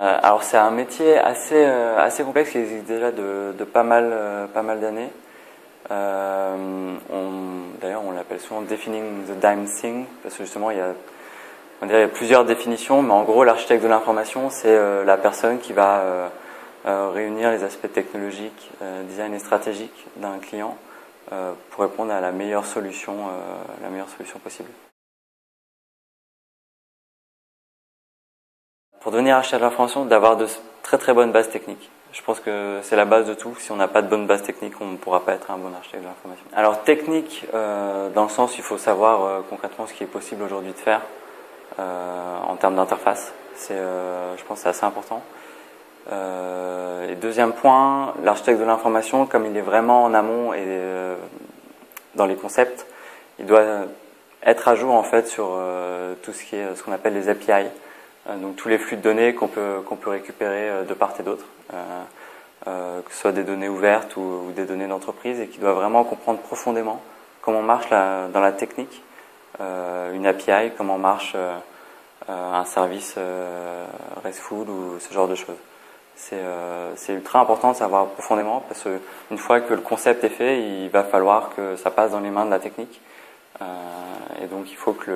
Alors c'est un métier assez complexe qui existe déjà de pas mal d'années. D'ailleurs on l'appelle souvent defining the damn thing parce que justement il y a plusieurs définitions, mais en gros l'architecte de l'information c'est la personne qui va réunir les aspects technologiques, design et stratégiques d'un client pour répondre à la meilleure solution possible. Pour devenir architecte de l'information, d'avoir de très bonnes bases techniques. Je pense que c'est la base de tout. Si on n'a pas de bonnes bases techniques, on ne pourra pas être un bon architecte de l'information. Alors technique, dans le sens il faut savoir concrètement ce qui est possible aujourd'hui de faire en termes d'interface. Je pense que c'est assez important. Et deuxième point, l'architecte de l'information, comme il est vraiment en amont et dans les concepts, il doit être à jour en fait sur tout ce qui est ce qu'on appelle les API. Donc tous les flux de données qu'on peut récupérer de part et d'autre, que ce soit des données ouvertes ou des données d'entreprise, et qui doit vraiment comprendre profondément comment marche dans la technique une API, comment marche un service RESTful ou ce genre de choses. C'est ultra important de savoir profondément parce qu'une fois que le concept est fait, il va falloir que ça passe dans les mains de la technique, et donc il faut que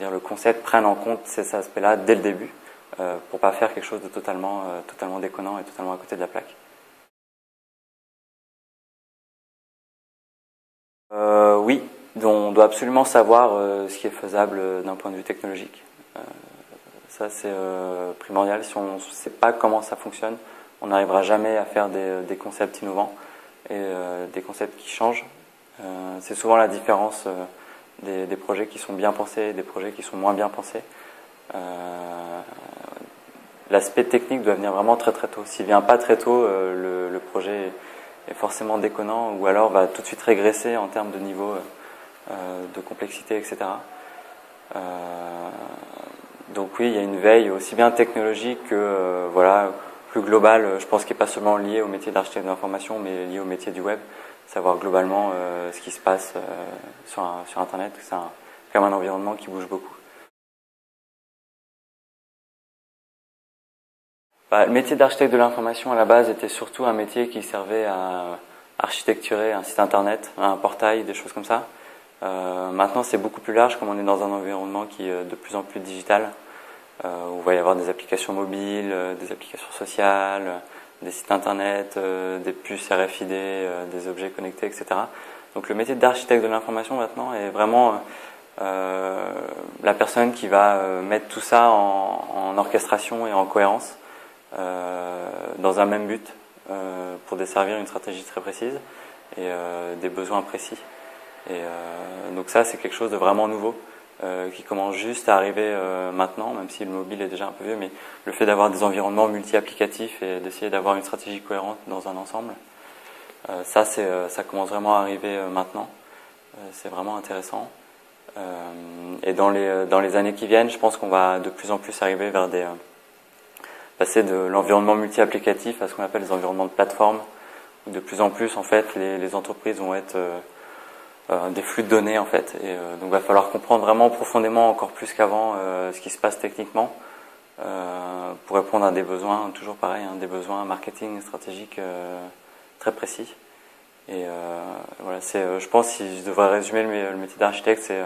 le concept prenne en compte ces aspects-là dès le début pour pas faire quelque chose de totalement déconnant et totalement à côté de la plaque. Oui, on doit absolument savoir ce qui est faisable d'un point de vue technologique. Ça c'est primordial. Si on ne sait pas comment ça fonctionne, on n'arrivera jamais à faire des concepts innovants et des concepts qui changent. C'est souvent la différence des projets qui sont bien pensés et des projets qui sont moins bien pensés. L'aspect technique doit venir vraiment très tôt. S'il vient pas très tôt, le projet est forcément déconnant ou alors va tout de suite régresser en termes de niveau de complexité, etc. Donc oui, il y a une veille aussi bien technologique que plus globale. Je pense qu'il n'est pas seulement lié au métier d'architecte de l'information, mais lié au métier du web. Savoir globalement ce qui se passe sur Internet. C'est quand même un environnement qui bouge beaucoup. Le métier d'architecte de l'information à la base était surtout un métier qui servait à architecturer un site Internet, un portail, des choses comme ça. Maintenant c'est beaucoup plus large comme on est dans un environnement qui est de plus en plus digital, où il va y avoir des applications mobiles, des applications sociales, des sites internet, des puces RFID, des objets connectés, etc. Donc le métier d'architecte de l'information maintenant est vraiment la personne qui va mettre tout ça en orchestration et en cohérence dans un même but pour desservir une stratégie très précise et des besoins précis. Et donc ça c'est quelque chose de vraiment nouveau qui commence juste à arriver maintenant, même si le mobile est déjà un peu vieux, mais le fait d'avoir des environnements multi-applicatifs et d'essayer d'avoir une stratégie cohérente dans un ensemble, ça commence vraiment à arriver maintenant. C'est vraiment intéressant. Et dans les années qui viennent, je pense qu'on va de plus en plus arriver vers passer de l'environnement multi-applicatif à ce qu'on appelle les environnements de plateforme, où de plus en plus en fait les entreprises vont être des flux de données en fait, et donc il va falloir comprendre vraiment profondément encore plus qu'avant ce qui se passe techniquement pour répondre à des besoins toujours pareil, des besoins marketing stratégiques très précis. Et voilà, je pense si je devrais résumer le métier d'architecte, c'est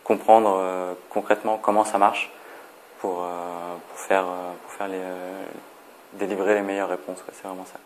comprendre concrètement comment ça marche pour délivrer les meilleures réponses. C'est vraiment ça.